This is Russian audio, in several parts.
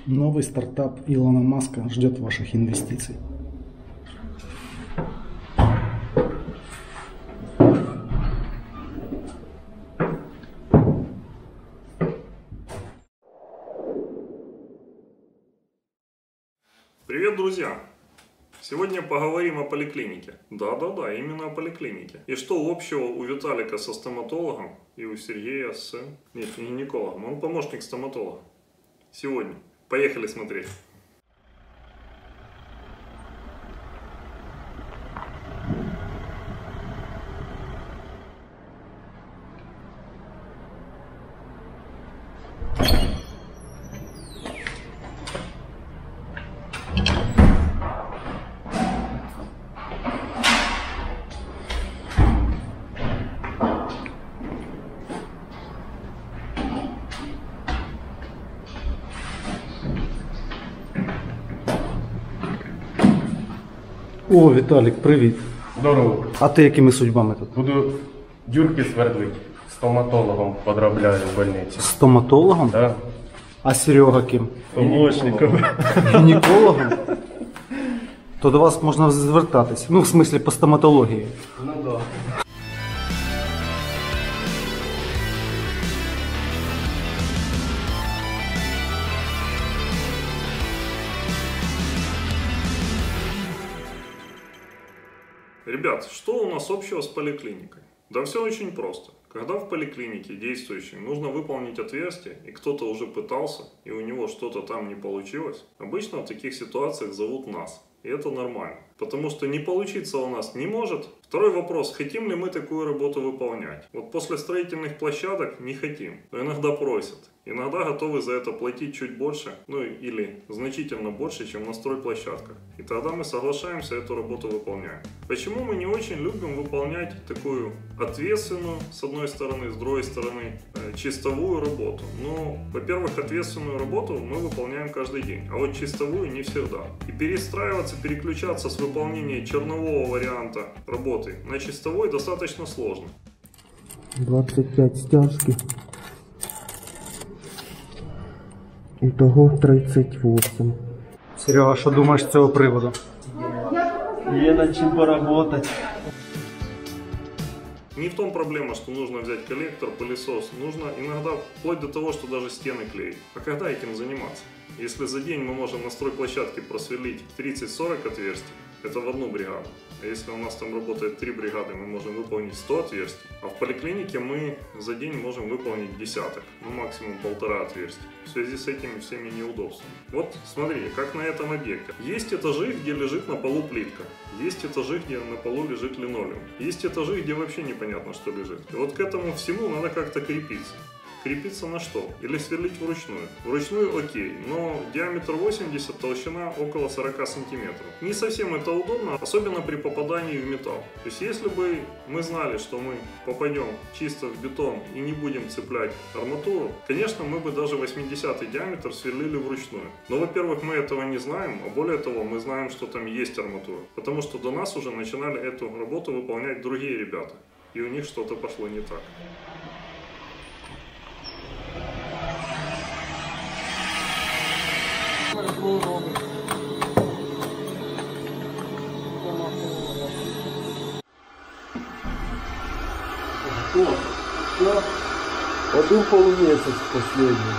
Новый стартап Илона Маска ждет ваших инвестиций. Привет, друзья! Сегодня поговорим о поликлинике. Да-да-да, именно о поликлинике. И что общего у Виталика со стоматологом и у Сергея с... Нет, не гинекологом, он помощник стоматолога. Сегодня. Поехали смотреть. О, Віталік, привіт. Здорово. А ти якими судьбами тут? Буду дюрки свердлить. Стоматологом подробляю в больниці. Стоматологом? Да. А Серега ким? Помощником. Гінекологом? То до вас можна звертатись. Ну, в смислі, по стоматології. Ну да. Ребят, что у нас общего с поликлиникой? Да все очень просто. Когда в поликлинике действующей нужно выполнить отверстие, и кто-то уже пытался, и у него что-то там не получилось, обычно в таких ситуациях зовут нас. И это нормально. Потому что не получиться у нас не может. Второй вопрос, хотим ли мы такую работу выполнять? Вот после строительных площадок не хотим, но иногда просят. Иногда готовы за это платить чуть больше, ну или значительно больше, чем на стройплощадках. И тогда мы соглашаемся эту работу выполнять. Почему мы не очень любим выполнять такую ответственную, с одной стороны, с другой стороны, чистовую работу? Ну, во-первых, ответственную работу мы выполняем каждый день, а вот чистовую не всегда. И перестраиваться, переключаться с выполнения чернового варианта работы на чистовой достаточно сложно. 25 стяжки. Итого 38. Серега, що думаєш з цього приводу? Є над чим поработать. Не в том проблема, что нужно взять коллектор, пылесос. Нужно иногда вплоть до того, что даже стены клеить. А когда этим заниматься? Если за день мы можем на стройплощадке просверлить 30-40 отверстий, это в одну бригаду. А если у нас там работает 3 бригады, мы можем выполнить 100 отверстий. А в поликлинике мы за день можем выполнить десяток, ну максимум 1,5 отверстия. В связи с этими всеми неудобствами. Вот смотри, как на этом объекте. Есть этажи, где лежит на полу плитка. Есть этажи, где на полу лежит линолеум. Есть этажи, где вообще непонятно, что лежит. И вот к этому всему надо как-то крепиться. Крепиться на что? Или сверлить вручную? Вручную окей, но диаметр 80, толщина около 40 сантиметров. Не совсем это удобно, особенно при попадании в металл. То есть если бы мы знали, что мы попадем чисто в бетон и не будем цеплять арматуру, конечно, мы бы даже 80-й диаметр сверлили вручную. Но, во-первых, мы этого не знаем, а более того, мы знаем, что там есть арматура. Потому что до нас уже начинали эту работу выполнять другие ребята. И у них что-то пошло не так. Один полумесяц последний.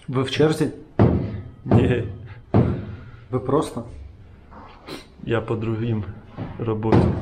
Ви в черзі? Ні, Ви просто? я по другим работам.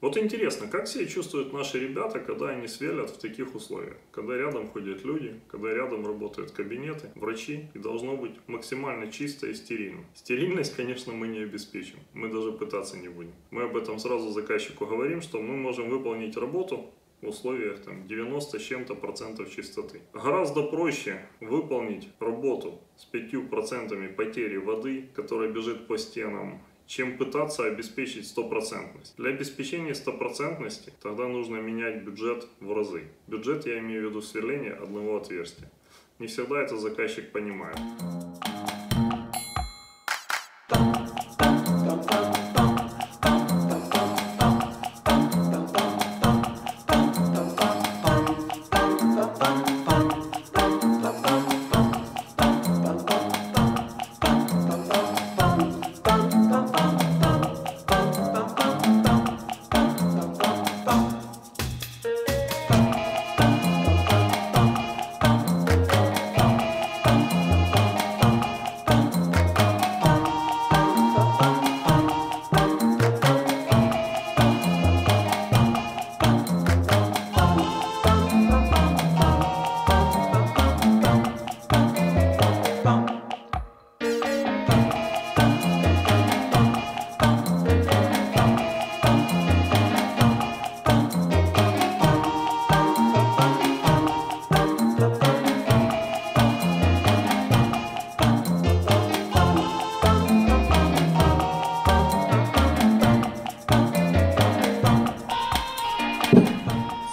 Вот интересно, как себя чувствуют наши ребята, когда они сверлят в таких условиях? Когда рядом ходят люди, когда рядом работают кабинеты, врачи, и должно быть максимально чисто и стерильно. Стерильность, конечно, мы не обеспечим, мы даже пытаться не будем. Мы об этом сразу заказчику говорим, что мы можем выполнить работу в условиях там 90 с чем-то процентов чистоты. Гораздо проще выполнить работу с 5% потери воды, которая бежит по стенам, чем пытаться обеспечить стопроцентность. Для обеспечения стопроцентности тогда нужно менять бюджет в разы. Бюджет я имею в виду сверление одного отверстия. Не всегда это заказчик понимает.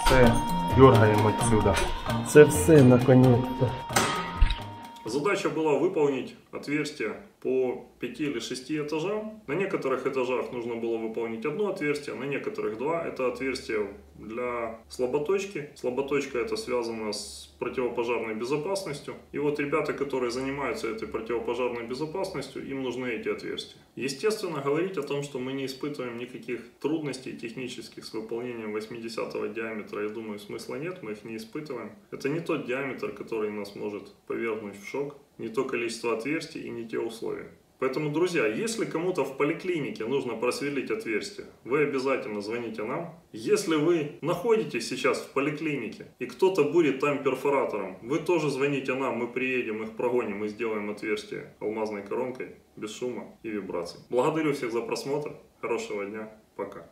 Все, дергаем отсюда. Це все, наконец-то. Задача была выполнить отверстие по 5 или 6 этажам. На некоторых этажах нужно было выполнить одно отверстие, на некоторых два. Это отверстие для слаботочки. Слаботочка это связано с противопожарной безопасностью. И вот ребята, которые занимаются этой противопожарной безопасностью, им нужны эти отверстия. Естественно, говорить о том, что мы не испытываем никаких трудностей технических с выполнением 80-го диаметра, я думаю, смысла нет, мы их не испытываем. Это не тот диаметр, который нас может повергнуть в шок, не то количество отверстий и не те условия. Поэтому, друзья, если кому-то в поликлинике нужно просверлить отверстие, вы обязательно звоните нам. Если вы находитесь сейчас в поликлинике и кто-то будет там перфоратором, вы тоже звоните нам, мы приедем, их прогоним и сделаем отверстие алмазной коронкой, без шума и вибраций. Благодарю всех за просмотр, хорошего дня, пока.